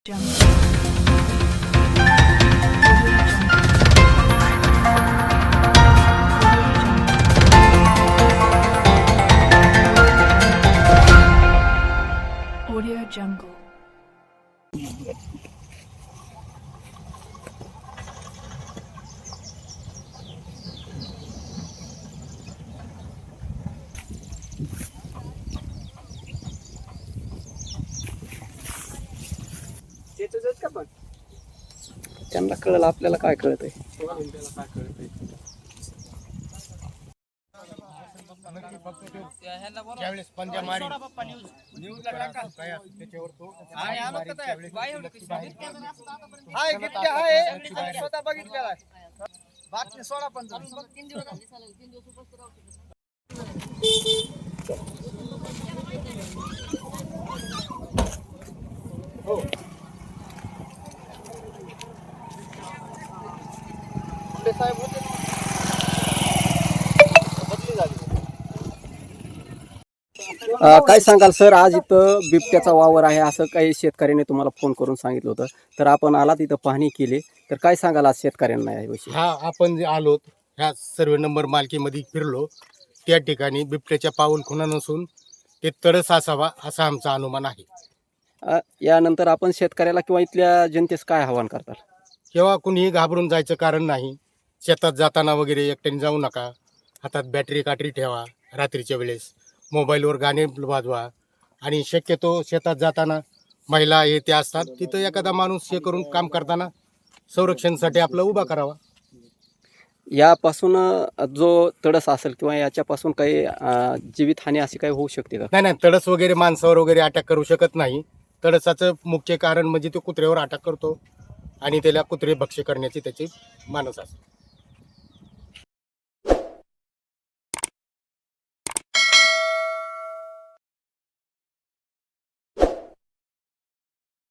Audio Jungle. का पण त्यांना कळलं, आपल्याला काय कळत आहे. त्याला काय कळतंय. ज्यावेळेस पंजा मारी न्यूजला टाका त्याच्यावर तो हाय गिट्ट्या हाय आम्ही स्वतः बघितलेला आहे. बाकी सोडा पण हो आपले साहेब होते ना. बदली झाली. काय सांगाल सर, आज इथं बिबट्याचा वावर आहे असं काही शेतकऱ्यांनी तुम्हाला फोन करून सांगितलं होतं, तर आपण आला तिथं पाहणी केली, तर काय सांगाल आज शेतकऱ्यांना याविषयी? हा आपण जे आलो ह्या सर्वे नंबर मालकीमध्ये फिरलो त्या ठिकाणी बिबट्याच्या पाऊल खुणा नसून ते तडस असावा असा आमचा अनुमान आहे. यानंतर आपण शेतकऱ्याला किंवा इथल्या जनतेस काय आवाहन करताल? केव्हा कुणीही घाबरून जायचं कारण नाही. शेतात जाताना वगैरे एकट्याने जाऊ नका. हातात बॅटरी काटरी ठेवा. रात्रीच्या वेळेस मोबाईलवर गाणे वाजवा. आणि शक्यतो शेतात जाताना महिला हे ते असतात, तिथं एखादा माणूस हे करून काम करताना संरक्षणासाठी आपलं उभा करावा. यापासून जो तडस असेल किंवा याच्यापासून काही जीवितहानी अशी काही होऊ शकते का? नाही, तडस वगैरे माणसावर वगैरे अटॅक करू शकत नाही. तडसाचं मुख्य कारण म्हणजे तो कुत्र्यावर अटॅक करतो आणि त्याला कुत्रे भक्ष्य करण्याची त्याची मानस असते.